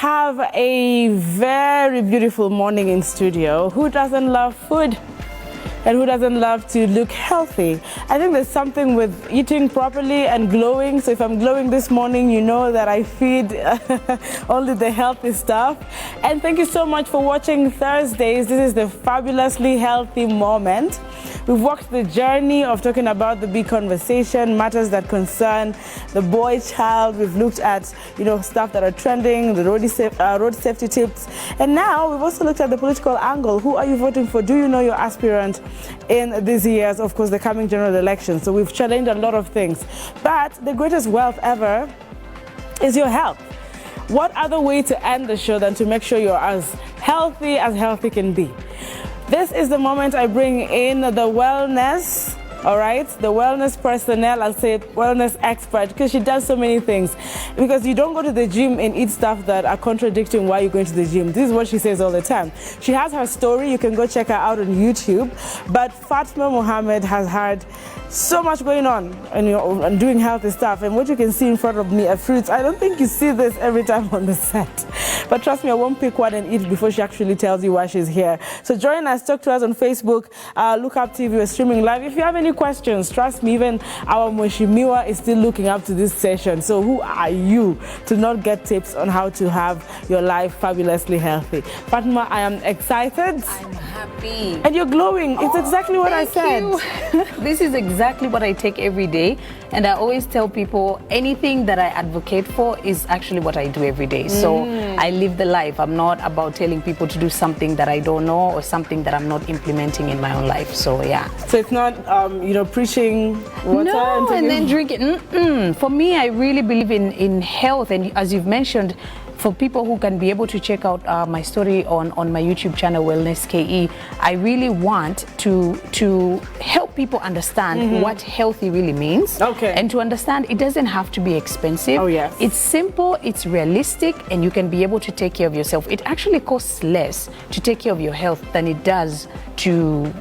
have a very beautiful morning in studio. Who doesn't love food? And who doesn't love to look healthy? I think there's something with eating properly and glowing. So if I'm glowing this morning, you know that I feed only the healthy stuff. And thank you so much for watching Thursdays. This is the fabulously healthy moment. We've walked the journey of talking about the big conversation, matters that concern the boy child. We've looked at, stuff that are trending, the road safety tips. And now we've also looked at the political angle. Who are you voting for? Do you know your aspirant in these years, of course, the coming general election? So we've challenged a lot of things. But the greatest wealth ever is your health. What other way to end the show than to make sure you're as healthy can be? This is the moment I bring in the wellness, all right? The wellness personnel, I'll say wellness expert, because she does so many things. Because you don't go to the gym and eat stuff that are contradicting why you're going to the gym. This is what she says all the time. She has her story. You can go check her out on YouTube. But Fatma Mohammed has had so much going on and doing healthy stuff. And what you can see in front of me are fruits. I don't think you see this every time on the set. But trust me, I won't pick one and eat before she actually tells you why she's here. So join us, talk to us on Facebook, Lookup TV, we're streaming live. If you have any questions, trust me, even our Moshimiwa is still looking up to this session. So who are you to not get tips on how to have your life fabulously healthy? Fatma, I am excited. I'm happy. And you're glowing. It's exactly what I said. This is exactly what I take every day. And I always tell people anything that I advocate for is actually what I do every day. So I live the life. I'm not about telling people to do something that I don't know or something that I'm not implementing in my own life. So yeah. So it's not, preaching water and then drinking. For me, I really believe in health. And as you've mentioned, for people who can be able to check out my story on my YouTube channel, Wellness KE, I really want to help people understand what healthy really means. Okay. And to understand it doesn't have to be expensive. Oh, yes. It's simple, it's realistic, and you can be able to take care of yourself. It actually costs less to take care of your health than it does to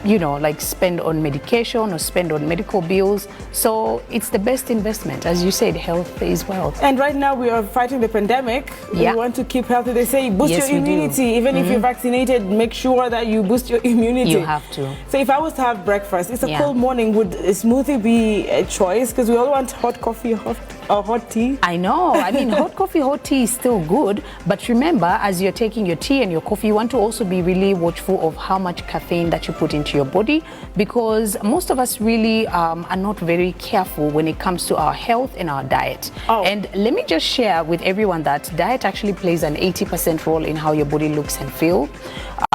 like spend on medication or spend on medical bills. So it's the best investment. As you said, health is wealth. And right now we are fighting the pandemic. Yeah. We want to keep healthy. They say boost your immunity. Even if you're vaccinated, make sure that you boost your immunity. You have to. So if I was to have breakfast, it's a cold morning, would a smoothie be a choice? Because we all want hot coffee or hot tea. I know. I mean, hot coffee, hot tea is still good. But remember, as you're taking your tea and your coffee, you want to also be really watchful of how much caffeine that you put into your body, because most of us really are not very careful when it comes to our health and our diet. And let me just share with everyone that diet actually plays an 80% role in how your body looks and feels.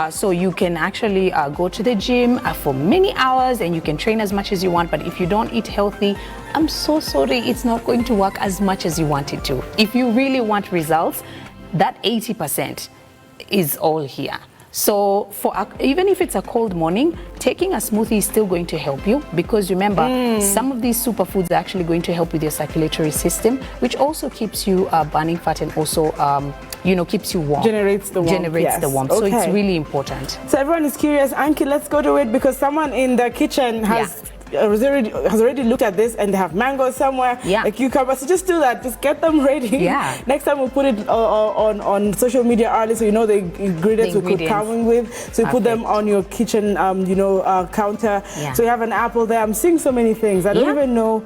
So you can actually go to the gym for many hours and you can train as much as you want, but if you don't eat healthy, I'm so sorry, it's not going to work as much as you want it to. If you really want results, that 80% is all here. So even if it's a cold morning, taking a smoothie is still going to help you, because remember, some of these superfoods are actually going to help with your circulatory system, which also keeps you burning fat and also keeps you warm. Generates the warmth. The warmth. Okay. So it's really important. So everyone is curious. Anki, let's go to it, because someone in the kitchen has already looked at this, and they have mangoes somewhere, a cucumber. So just do that. Just get them ready. Yeah. Next time we'll put it on social media early, so you know the ingredients we could come with. So you put them on your kitchen, counter. Yeah. So you have an apple there. I'm seeing so many things. I don't even know.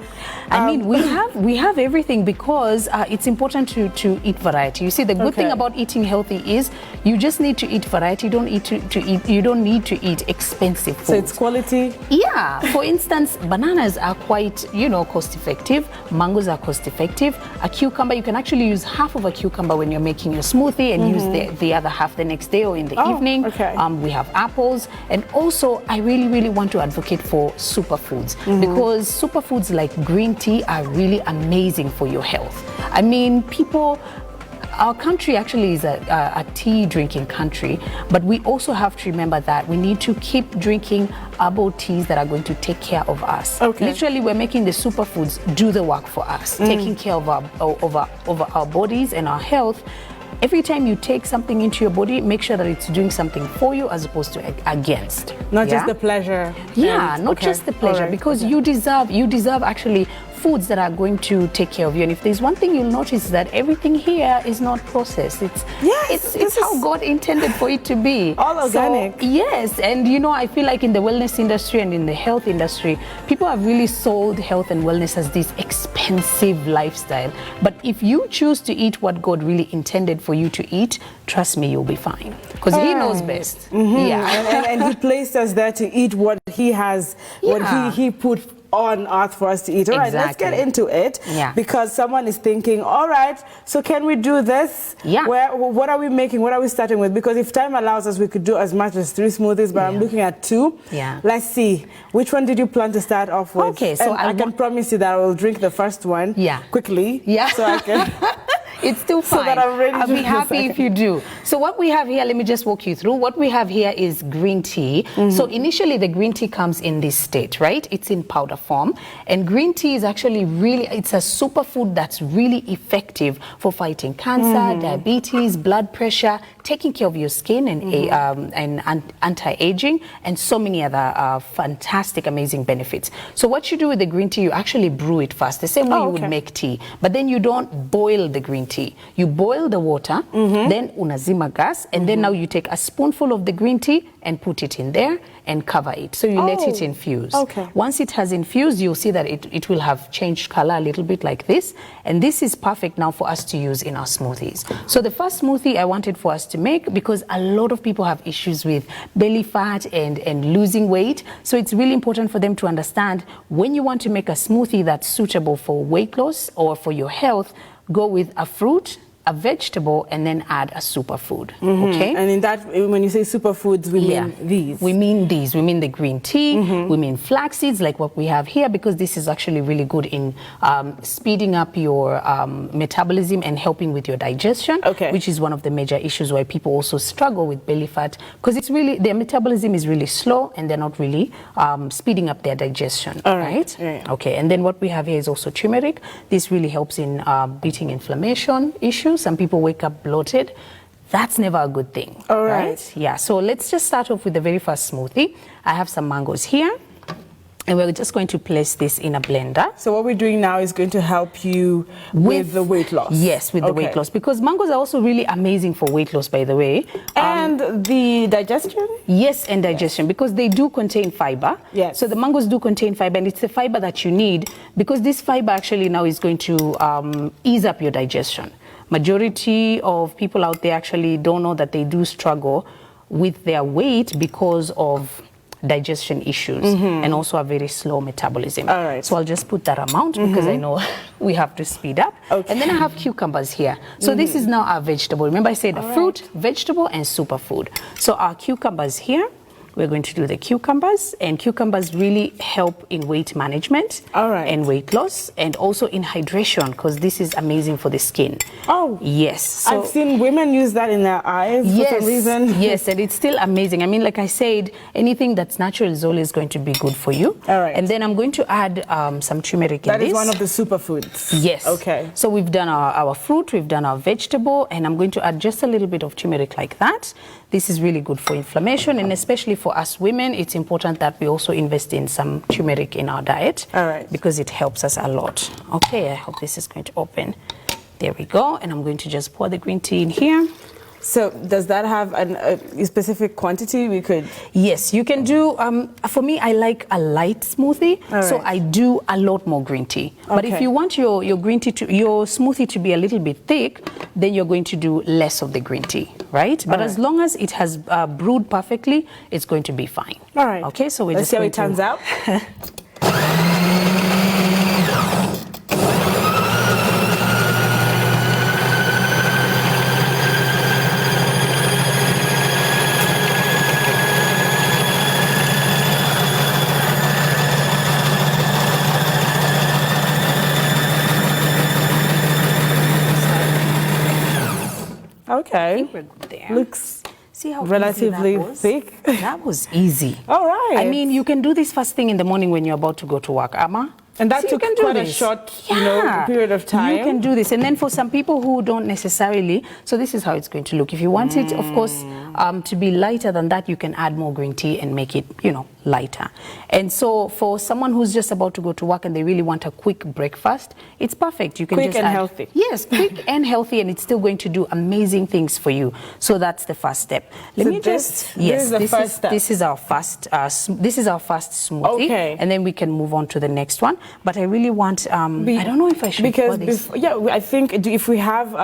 I mean, we have everything, because it's important to eat variety. You see, the good thing about eating healthy is you just need to eat variety. You don't need to eat expensive food. So it's quality. Yeah. For instance, bananas are quite, cost effective. Mangoes are cost effective. A cucumber, you can actually use half of a cucumber when you're making your smoothie and use the other half the next day or in the evening. Okay. We have apples. And also, I really, really want to advocate for superfoods, because superfoods like green tea are really amazing for your health. I mean, our country actually is a tea drinking country, but we also have to remember that we need to keep drinking herbal teas that are going to take care of us. Literally, we're making the superfoods do the work for us, taking care of our bodies and our health. Every time you take something into your body, make sure that it's doing something for you as opposed to against. Not just the pleasure. Yeah, not just the pleasure, because you deserve actually foods that are going to take care of you. And if there's one thing you'll notice, is that everything here is not processed. It's how God intended for it to be. All organic. So, yes, and you know, I feel like in the wellness industry and in the health industry, people have really sold health and wellness as this expensive lifestyle. But if you choose to eat what God really intended for you to eat, trust me, you'll be fine. Because He knows best. Yeah. And He placed us there to eat what He has, what He put on earth for us to eat. All right, let's get into it. Because someone is thinking, all right, so can we do this? What are we making? What are we starting with? Because if time allows us, we could do as much as 3 smoothies, but I'm looking at 2. Let's see. Which one did you plan to start off with? Okay, so I can promise you that I will drink the first one quickly. So I can... It's still fine. So that I'm ready I'll be happy if you do. So what we have here, let me just walk you through. What we have here is green tea. So initially the green tea comes in this state, right? It's in powder form. And green tea is actually really, it's a superfood that's really effective for fighting cancer, diabetes, blood pressure, taking care of your skin and anti-aging, and so many other fantastic, amazing benefits. So what you do with the green tea, you actually brew it first, the same way you would make tea. But then you don't boil the green tea. You boil the water, then unazima gas, and then now you take a spoonful of the green tea and put it in there and cover it. So you let it infuse. Once it has infused, you'll see that it will have changed color a little bit like this. And this is perfect now for us to use in our smoothies. So the first smoothie I wanted for us to make, because a lot of people have issues with belly fat and losing weight. So it's really important for them to understand when you want to make a smoothie that's suitable for weight loss or for your health, go with a fruit, a vegetable, and then add a superfood. Okay? And in that, when you say superfoods, we mean these? We mean these. We mean the green tea. We mean flax seeds, like what we have here, because this is actually really good in speeding up your metabolism and helping with your digestion, which is one of the major issues why people also struggle with belly fat, because it's really, their metabolism is really slow and they're not really speeding up their digestion. Right? Okay, and then what we have here is also turmeric. This really helps in beating inflammation issues. Some people wake up bloated. That's never a good thing. Right? Yeah, so let's just start off with the very first smoothie. I have some mangoes here, and we're just going to place this in a blender. So what we're doing now is going to help you with the weight loss. Yes, with the weight loss, because mangoes are also really amazing for weight loss, by the way. And the digestion? Yes, and digestion, because they do contain fiber. So the mangoes do contain fiber, and it's the fiber that you need, because this fiber actually now is going to ease up your digestion. Majority of people out there actually don't know that they do struggle with their weight because of digestion issues and also a very slow metabolism. So I'll just put that amount because I know we have to speed up. And then I have cucumbers here. So this is now our vegetable. Remember I said a fruit, vegetable, and superfood. So our cucumbers here. We're going to do the cucumbers, and cucumbers really help in weight management and weight loss, and also in hydration, because this is amazing for the skin. Yes. So I've seen women use that in their eyes for some reason. Yes, and it's still amazing. I mean, like I said, anything that's natural is always going to be good for you. And then I'm going to add some turmeric in this. That is one of the superfoods. Yes. So we've done our fruit, we've done our vegetable, and I'm going to add just a little bit of turmeric like that. This is really good for inflammation, and especially for us women, it's important that we also invest in some turmeric in our diet because it helps us a lot. Okay, I hope this is going to open. There we go, and I'm going to just pour the green tea in here. So does that have a specific quantity we could? Yes, you can do, for me, I like a light smoothie, so I do a lot more green tea. But if you want your green tea, your smoothie to be a little bit thick, then you're going to do less of the green tea, right? But as long as it has brewed perfectly, it's going to be fine. Okay, so we're Let's see how it turns out. I think we're good there. Looks See how relatively thick. That was easy. I mean, you can do this first thing in the morning when you're about to go to work, Amma. And that took quite a short period of time. You can do this. And then for some people who don't necessarily, so this is how it's going to look. If you want it, of course, to be lighter than that, you can add more green tea and make it, lighter. And so for someone who's just about to go to work and they really want a quick breakfast, it's perfect. You can quick just and add, healthy. Yes, quick and healthy, and it's still going to do amazing things for you. So that's the first step. Let me just this is the first step. This is our first smoothie. Okay. And then we can move on to the next one. But I really want I don't know if I should pour this. I think if we have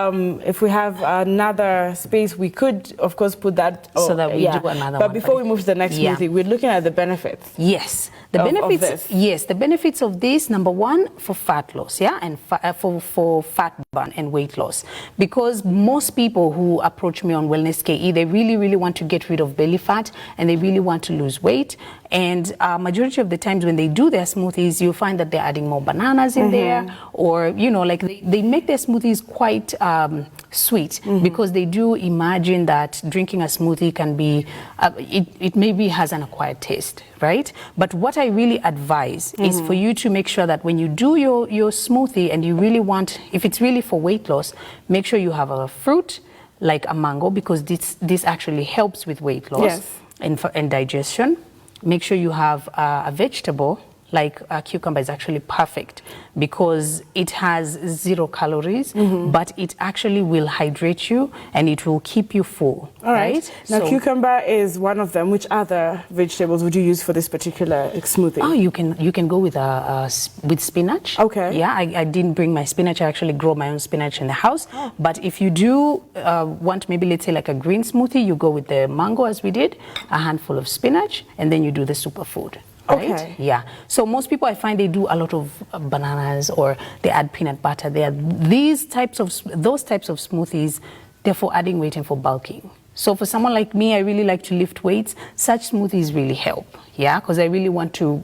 another space, we could of course put that so that we do another one. But before we move to the next smoothie, we're looking at the benefits. Yes, the benefits. Yes, the benefits of this. Number one, for fat loss, and for fat burn and weight loss. Because most people who approach me on Wellness KE, they really want to get rid of belly fat and they really want to lose weight. And majority of the times when they do their smoothies, you find that they're adding more bananas in there, or like they make their smoothies quite sweet because they do imagine that drinking a smoothie can be it maybe has an acquired taste, right? But what I really advise is for you to make sure that when you do your smoothie and you really want, if it's really for weight loss, make sure you have a fruit like a mango, because this actually helps with weight loss and digestion. Make sure you have a vegetable like a cucumber is actually perfect because it has 0 calories, but it actually will hydrate you and it will keep you full. All right. Now, cucumber is one of them. Which other vegetables would you use for this particular smoothie? Oh, you can go with spinach. Okay. Yeah, I didn't bring my spinach. I actually grow my own spinach in the house. Oh. But if you do want maybe, let's say, like a green smoothie, you go with the mango as we did, a handful of spinach, and then you do the superfood. Right? Okay. Yeah. So most people, I find, they do a lot of bananas or they add peanut butter. They are those types of smoothies. They're for adding weight and for bulking. So for someone like me, I really like to lift weights. Such smoothies really help. Yeah, because I really want to,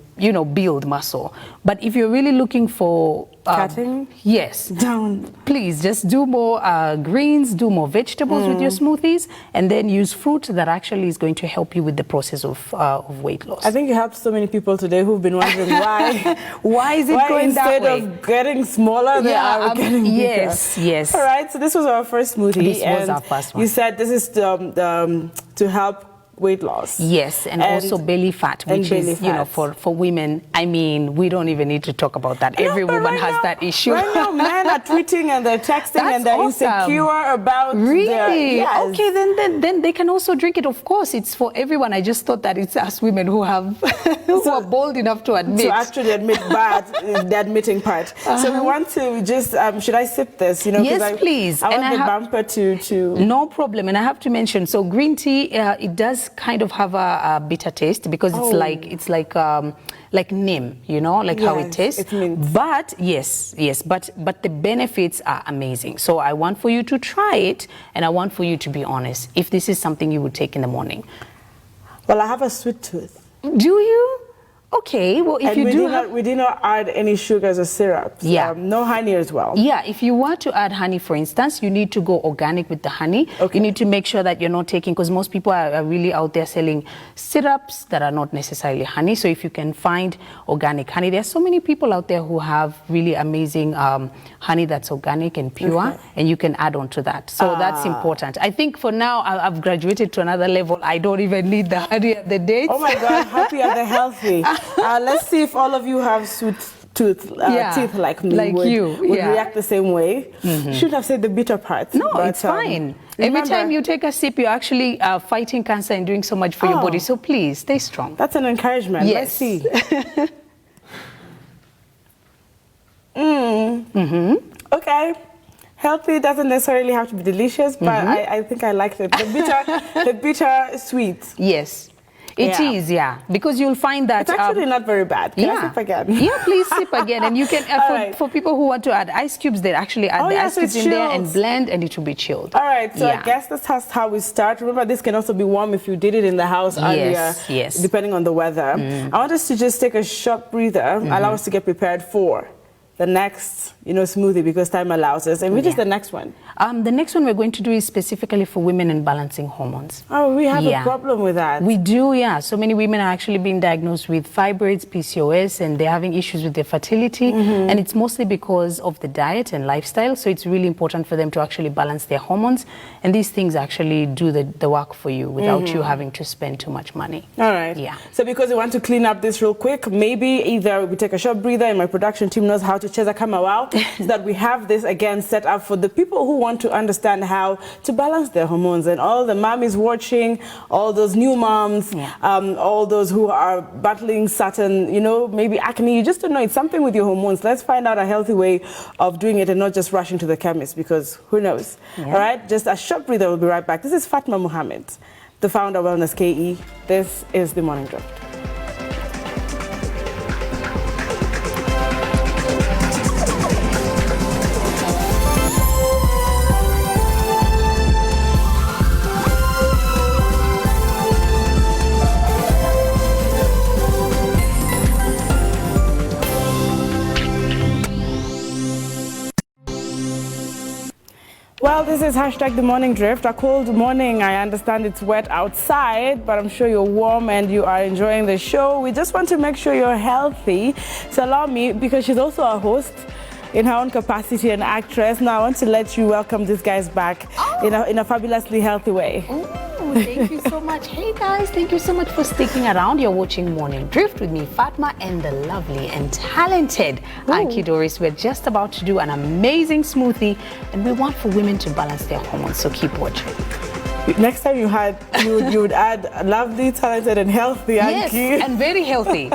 build muscle. But if you're really looking for cutting, yes, down, please just do more greens, do more vegetables with your smoothies, and then use fruit that actually is going to help you with the process of weight loss. I think you helped so many people today who've been wondering why is it going that way? Instead of getting smaller, they are getting bigger. Yes. All right. So this was our first smoothie. This was our first one. You said this is to help weight loss. Yes, and also belly fat, which is, for women, I mean, we don't even need to talk about that. Every woman has that issue. Right now, men are tweeting and they're texting and they're insecure about Really? Okay, then they can also drink it. Of course, it's for everyone. I just thought that it's us women who have who are bold enough to admit. To actually admit the admitting part. So we want to just, should I sip this? Yes, please. I want the bumper to... No problem. And I have to mention, so green tea, it does kind of have a bitter taste because it's like neem, how it tastes. It's mint. But but the benefits are amazing. So I want for you to try it, and I want for you to be honest if this is something you would take in the morning. Well, I have a sweet tooth. Do you? Okay, well, if you do... we did not add any sugars or syrups. Yeah. No honey as well. Yeah, if you want to add honey, for instance, you need to go organic with the honey. Okay. You need to make sure that you're not taking... Because most people are really out there selling syrups that are not necessarily honey. So if you can find organic honey, there are so many people out there who have really amazing honey that's organic and pure, and you can add on to that. So that's important. I think for now, I've graduated to another level. I don't even need the honey at the dates. Oh my God, happy are the healthy. Let's see if all of you have sweet teeth like me. Would react the same way. Should have said the bitter part. No, it's fine. Every time you take a sip, you're actually fighting cancer and doing so much for your body. So please, stay strong. That's an encouragement. Yes. Let's see. Okay. Healthy doesn't necessarily have to be delicious, but I think I like it. The bitter sweet. Yes. It is, because you'll find that... It's actually not very bad. Can I sip again? Yeah, please sip again. And you can, for people who want to add ice cubes, they actually add the ice cubes in there and blend, and it will be chilled. All right, so I guess that's how we start. Remember, this can also be warm if you did it in the house earlier, depending on the weather. I want us to just take a short breather, allow us to get prepared for the next, smoothie because time allows us. And which is the next one? The next one we're going to do is specifically for women in balancing hormones. Oh, we have a problem with that. We do, yeah. So many women are actually being diagnosed with fibroids, PCOS, and they're having issues with their fertility. And it's mostly because of the diet and lifestyle. So it's really important for them to actually balance their hormones. And these things actually do the work for you without you having to spend too much money. All right. Yeah. So because we want to clean up this real quick, maybe either we take a short breather and my production team knows how to cheza kama wow, so that we have this again set up for the people who want to understand how to balance their hormones, and all the mommies watching, all those new moms, all those who are battling certain, maybe acne. You just don't know, it's something with your hormones. Let's find out a healthy way of doing it and not just rushing to the chemist, because who knows? All right, just a short breather. We'll be right back. This is Fatma Muhammad, the founder of Wellness KE. This is the Morning Drift. Well, this is hashtag the Morning Drift. A cold morning. I understand it's wet outside, but I'm sure you're warm and you are enjoying the show. We just want to make sure you're healthy. So allow me, because she's also a host in her own capacity, an actress. Now I want to let you welcome these guys back in a fabulously healthy way. Oh, thank you so much. Hey guys, thank you so much for sticking around. You're watching Morning Drift with me, Fatma, and the lovely and talented Anki Doris. We're just about to do an amazing smoothie, and we want for women to balance their hormones, so keep watching. Next time you would add lovely, talented, and healthy Anki. Yes, and very healthy.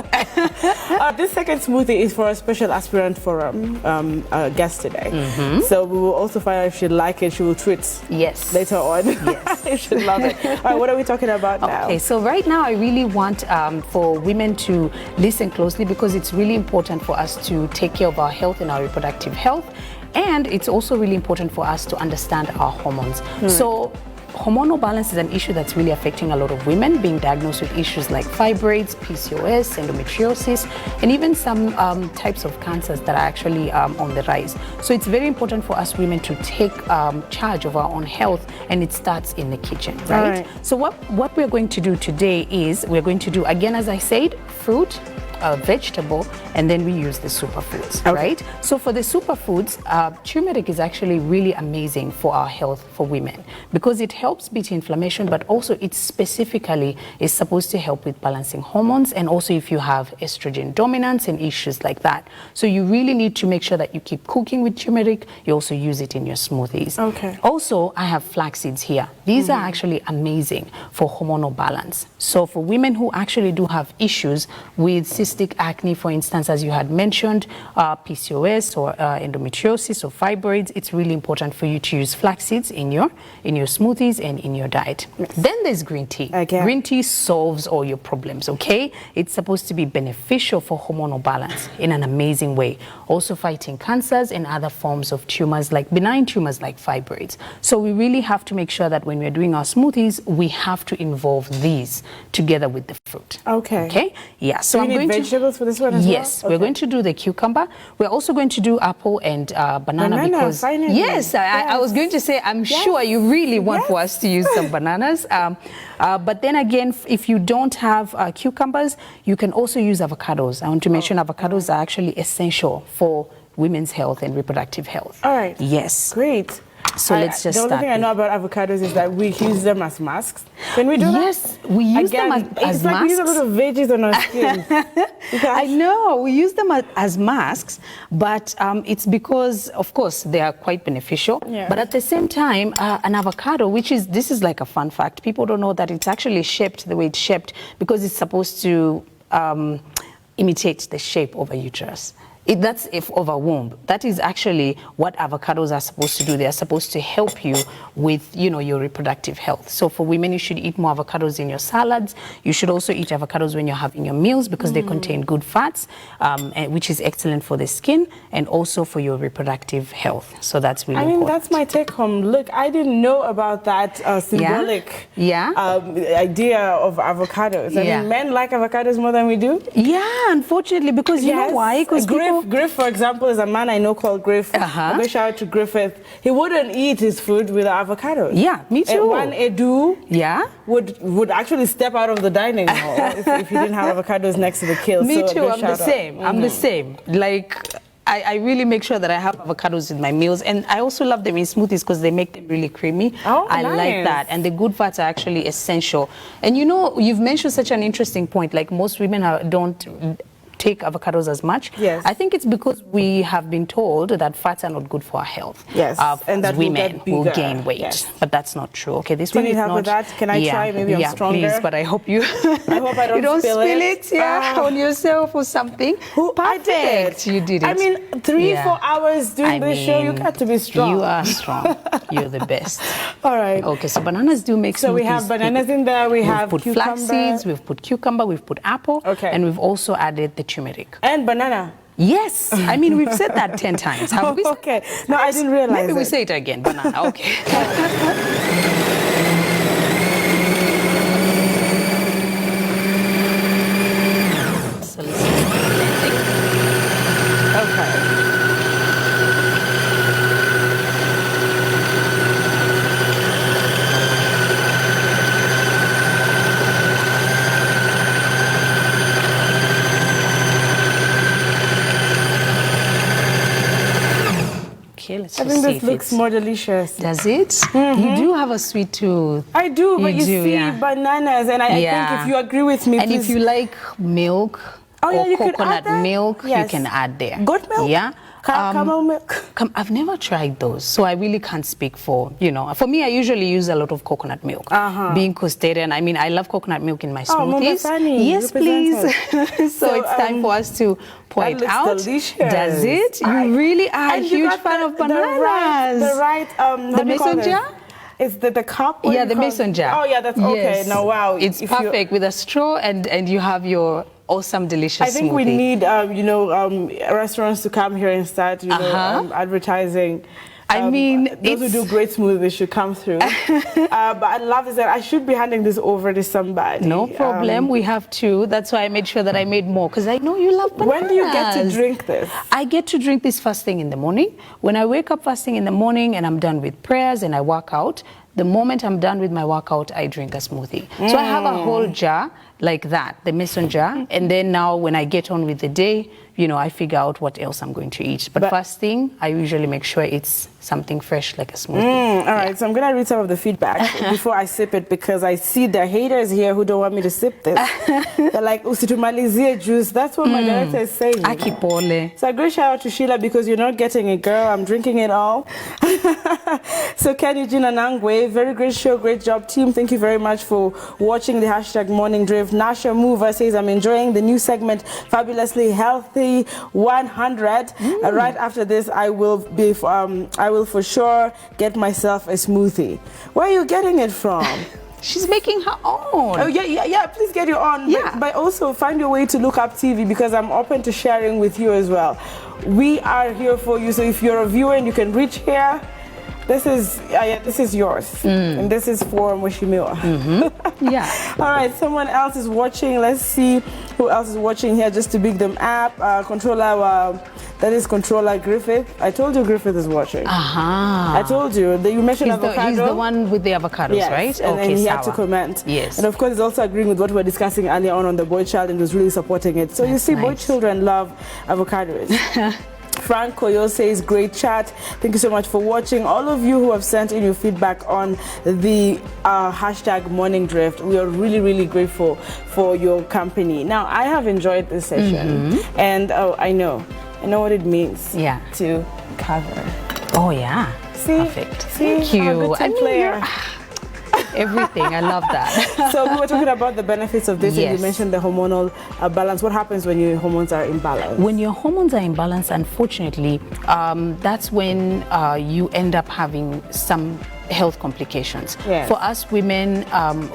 This second smoothie is for a special aspirant for a guest today. So we will also find out if she'll like it. She will tweet later on. Yes. If she'll love it. All right, what are we talking about now? Okay, so right now I really want for women to listen closely, because it's really important for us to take care of our health and our reproductive health. And it's also really important for us to understand our hormones. So hormonal balance is an issue that's really affecting a lot of women, being diagnosed with issues like fibroids, PCOS, endometriosis, and even some types of cancers that are actually on the rise. So it's very important for us women to take charge of our own health, and it starts in the kitchen, right? So what we're going to do today is we're going to do, again, as I said, fruit, vegetable, and then we use the superfoods, right? So for the superfoods, turmeric is actually really amazing for our health for women, because it helps beat inflammation, but also it specifically is supposed to help with balancing hormones, and also if you have estrogen dominance and issues like that. So you really need to make sure that you keep cooking with turmeric. You also use it in your smoothies. Also, I have flax seeds here. These are actually amazing for hormonal balance. So for women who actually do have issues with cystic acne, for instance, as you had mentioned, PCOS or endometriosis or fibroids, it's really important for you to use flax seeds in your smoothies and in your diet. Then there's green tea. Green tea solves all your problems, okay? It's supposed to be beneficial for hormonal balance in an amazing way. Also fighting cancers and other forms of tumors, like benign tumors like fibroids. So we really have to make sure that when we're doing our smoothies, we have to involve these together with the fruit. Okay? Yeah. So I'm going to vegetables for this one as well? Yes, we're going to do the cucumber. We're also going to do apple and banana because yes, I was going to say, I'm sure you really want for us to use some bananas. But then again, if you don't have cucumbers, you can also use avocados. I want to mention avocados are actually essential for women's health and reproductive health. All right. Yes. Great. So let's just start. The only thing I know about avocados is that we use them as masks. Can we do that? Yes, we use them as masks. It's like we use a lot of veggies on our skin. I know, we use them as masks, but it's because, of course, they are quite beneficial. But at the same time, an avocado, this is like a fun fact. People don't know that it's actually shaped the way it's shaped because it's supposed to imitate the shape of a uterus. That's of a womb. That is actually what avocados are supposed to do. They are supposed to help you with, your reproductive health. So for women, you should eat more avocados in your salads. You should also eat avocados when you're having your meals because they contain good fats, which is excellent for the skin and also for your reproductive health. So that's really important. That's my take home. Look, I didn't know about that symbolic idea of avocados. I mean, men like avocados more than we do. Yeah, unfortunately, because you know why? Because people Griff, for example, is a man I know called Griff. A big shout out to Griffith. He wouldn't eat his food with avocados. Yeah, me too. One Edu would actually step out of the dining hall if he didn't have avocados next to the kill. Me too, I'm the same. I'm the same. Like, I really make sure that I have avocados with my meals, and I also love them in smoothies because they make them really creamy. I like that, and the good fats are actually essential. And you know, you've mentioned such an interesting point, like most women don't take avocados as much. Yes. I think it's because we have been told that fats are not good for our health. Yes. And that women will gain weight. Yes. But that's not true. Okay, this one is not. With that? Can I try? Maybe I'm stronger. Please, but I hope you. I hope I don't, you don't spill it. On yourself or something. Perfect. You did it. I mean, 3-4 hours doing this show, you got to be strong. You are strong. You're the best. All right. Okay, so bananas do make smoothies. So we have bananas in there. We've put flax seeds. We've put cucumber. We've put apple. Okay. And we've also added the turmeric. And banana. Yes. I mean, we've said that 10 times. Have we? Okay. No, I didn't realize Maybe we say it again. Banana. Okay. So let's I think this looks more delicious. Does it? You do have a sweet tooth. I do, but you see, bananas, and I think if you agree with me, and if you like milk or coconut milk, you can add there. Goat milk? Yeah. Camel milk? I've never tried those, so I really can't speak for, for me, I usually use a lot of coconut milk. Being Custarian, I mean, I love coconut milk in my smoothies. Yes, please. So it's time for us to pour it out. Delicious. Does it? You really are a huge fan of bananas. The mason jar? Is the cup? Yeah, the mason jar. Oh, yeah, that's okay. Now, wow. It's perfect with a straw, and you have your awesome, delicious I think smoothie. we need, restaurants to come here and start, advertising. I mean, those who do great smoothies should come through. But I love this. I should be handing this over to somebody. No problem. We have two. That's why I made sure that I made more, because I know you love bananas. When do you get to drink this? I get to drink this first thing in the morning. When I wake up first thing in the morning and I'm done with prayers and I work out, the moment I'm done with my workout, I drink a smoothie. So I have a whole jar like that, the mason jar. And then now when I get on with the day, I figure out what else I'm going to eat. But first thing, I usually make sure it's something fresh like a smoothie. All right, so I'm going to read some of the feedback before I sip it, because I see the haters here who don't want me to sip this. They're like, usitumalizie juice. That's what my director is saying. Akipole. So a great shout out to Sheila, because you're not getting it, girl. I'm drinking it all. So Ken Eugene Anangwe, very great show, great job, team. Thank you very much for watching the #Morning Drift. Nasha Mover says, I'm enjoying the new segment, Fabulously Healthy 100. Right after this, I will for sure get myself a smoothie. Where are you getting it from? She's making her own. Oh, yeah. Please get your own. Yeah. But also find your way to Lookup TV, because I'm open to sharing with you as well. We are here for you. So if you're a viewer and you can reach here, this is yours. And this is for Mweshimiwa. Yeah. All right, someone else is watching. Let's see who else is watching here, just to big them up. That is Controller Griffith. I told you Griffith is watching. I told you. You mentioned avocado. He's the one with the avocados, right? And he had to comment. Yes. And of course, he's also agreeing with what we were discussing earlier on the boy child, and was really supporting it. So you see, boy children love avocados. Frank Koyo says, great chat. Thank you so much for watching. All of you who have sent in your feedback on the #Morning Drift, we are really, really grateful for your company. Now, I have enjoyed this session, and I know what it means to cover. Oh, yeah. See? Perfect. See? Thank you. I mean, everything. I love that. So we were talking about the benefits of this, and you mentioned the hormonal balance. What happens when your hormones are imbalanced? When your hormones are imbalanced, unfortunately, that's when you end up having some health complications. Yes. For us women,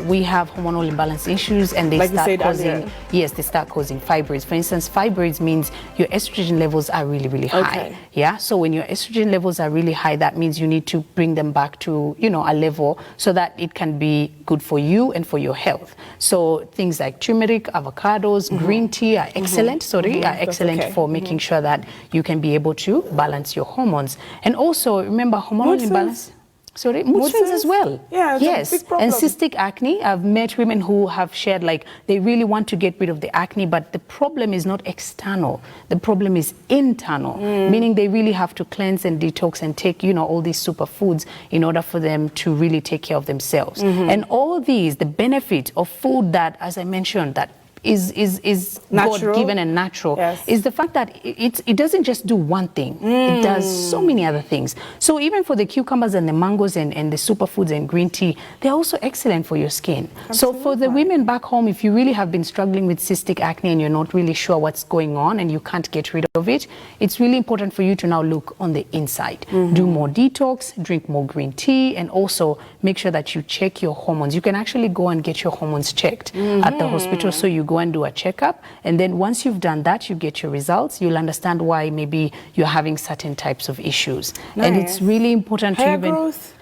we have hormonal imbalance issues, and they Like you start said causing earlier. yes, they start causing fibroids. For instance, fibroids means your estrogen levels are really, really high. Okay. Yeah. So when your estrogen levels are really high, that means you need to bring them back to, you know, a level so that it can be good for you and for your health. So things like turmeric, avocados, green tea are excellent. Are excellent okay. for making sure that you can be able to balance your hormones. And also remember, hormonal Mood imbalance. Sorry, mood swings as well. Yeah, it's yes. a big problem. And cystic acne. I've met women who have shared like they really want to get rid of the acne, but the problem is not external. The problem is internal, meaning they really have to cleanse and detox and take, you know, all these superfoods in order for them to really take care of themselves. And all these, the benefit of food that, as I mentioned, that is God-given and natural, is the fact that it doesn't just do one thing. It does so many other things. So even for the cucumbers and the mangoes and the superfoods and green tea, they're also excellent for your skin. Absolutely. So for the women back home, if you really have been struggling with cystic acne and you're not really sure what's going on and you can't get rid of it, it's really important for you to now look on the inside. Do more detox, drink more green tea, and also make sure that you check your hormones. You can actually go and get your hormones checked at the hospital. So you go and do a checkup, and then once you've done that, you get your results. You'll understand why maybe you're having certain types of issues. And it's really important hair to even growth.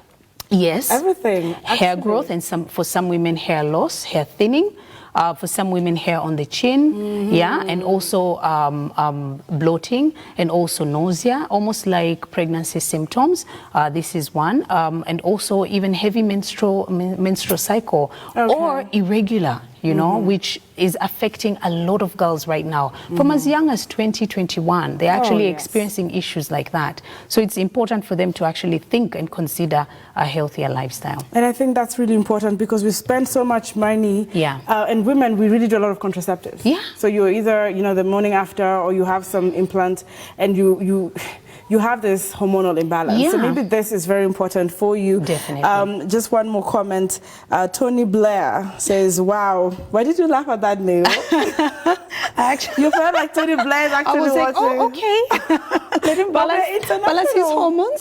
Yes, Everything. Hair growth, and for some women, hair loss, hair thinning. For some women, hair on the chin, and also bloating, and also nausea, almost like pregnancy symptoms. This is one, and also even heavy menstrual cycle or irregular, you know, which is affecting a lot of girls right now. From as young as 2021, they're actually experiencing issues like that. So it's important for them to actually think and consider a healthier lifestyle. And I think that's really important because we spend so much money. And women, we really do a lot of contraceptives. So you're either, you know, the morning after, or you have some implant, and you have this hormonal imbalance. So maybe this is very important for you. Definitely. Just one more comment. Tony Blair says, wow, why did you laugh at that name? Actually, you felt like Tony Blair is actually I was like, watching. oh, okay. Let him balance his hormones.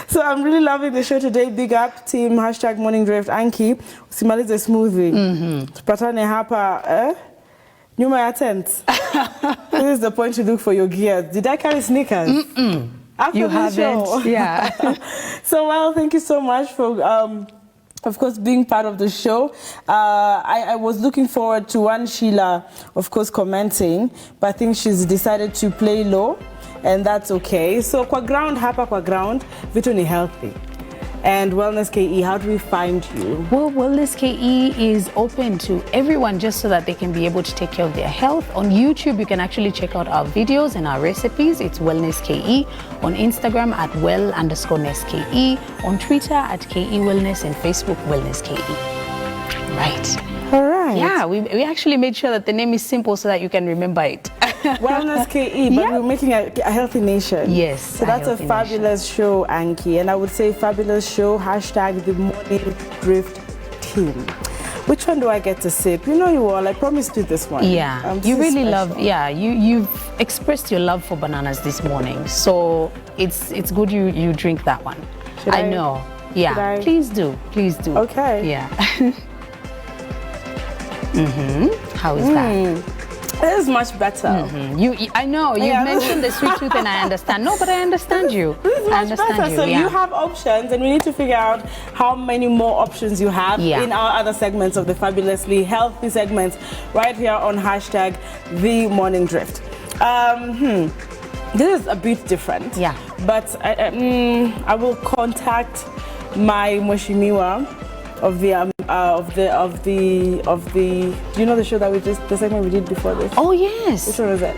So I'm really loving the show today. Big up team, hashtag Morning Drift, Anki, Usimalize Smoothie. Tupatane hapa, nyuma ya tent. This is the point to look for your gear. Did I carry sneakers? After You the haven't, show. yeah. So, well, thank you so much for, of course, being part of the show. I was looking forward to one Sheila, of course, commenting, but I think she's decided to play low, and that's okay. So, kwa ground, vitu ni healthy. And Wellness KE, how do we find you? Well, Wellness KE is open to everyone just so that they can be able to take care of their health. On YouTube, you can actually check out our videos and our recipes. It's Wellness KE. On Instagram at well_nessKE. On Twitter at KE Wellness, and Facebook Wellness KE. Right. All right. Yeah, we actually made sure that the name is simple so that you can remember it. Wellness KE, but we're making a healthy nation. Yes. So that's a fabulous show, Anki. And I would say fabulous show, hashtag the Morning Drift team. Which one do I get to sip? You know you all, I promised you this one. Yeah, you really love, you've expressed your love for bananas this morning. So it's good you drink that one. I know. Yeah, please do. Okay. Yeah. How is that? It is much better. I know, you mentioned the sweet tooth, and I understand. No, but I understand you. This is much better. So you have options, and we need to figure out how many more options you have in our other segments of the fabulously healthy segments right here on hashtag the Morning Drift. This is a bit different. But I will contact my Mweshimiwa of the do you know the show that the segment we did before this? Oh yes. Which one was it?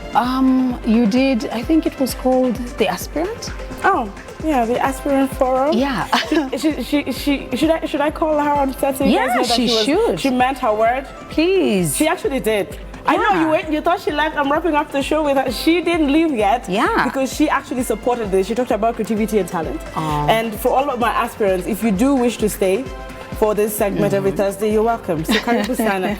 You did, I think it was called The Aspirant. Oh yeah, the Aspirant Forum. Yeah. Should I call her on set so you guys know that she should. She meant her word. Please. She actually did. I know you thought she left. I'm wrapping up the show with her. She didn't leave yet. Because she actually supported this. She talked about creativity and talent. And for all of my aspirants, if you do wish to stay for this segment every Thursday, you're welcome. So karibu sana.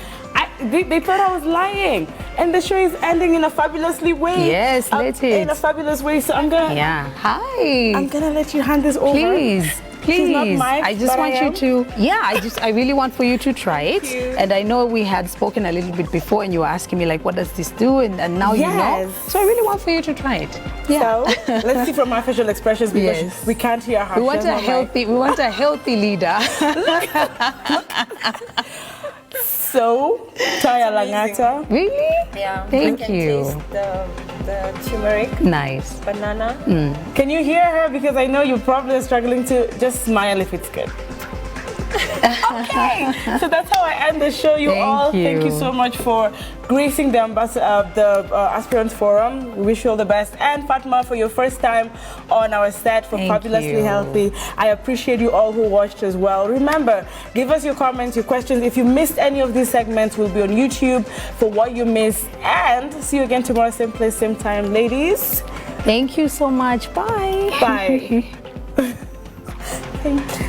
They thought I was lying, and the show is ending in a fabulously way. Yes, let it. In a fabulous way. So I'm gonna. Hi. I'm gonna let you hand this over. Please. Please, not mic'd, I just but want I you am. to, I really want for you to try it. you. And I know we had spoken a little bit before and you were asking me like, what does this do? And now you know. Yes. So I really want for you to try it. Yeah. So let's see from our facial expressions because Yes. we can't hear her. We want a healthy, leader. So, Taya Langata. Really? Yeah. Thank I can you. taste the turmeric, Nice. banana. Can you hear her? Because I know you're probably struggling to just smile if it's good. Okay, so that's how I end the show. You all, thank you so much for gracing the Aspirants Forum. We wish you all the best. And Fatma, for your first time on our set for Fabulously Healthy. I appreciate you all who watched as well. Remember, give us your comments, your questions. If you missed any of these segments, we'll be on YouTube for what you missed. And see you again tomorrow, same place, same time. Ladies, Thank you so much. Bye. bye. Thank you.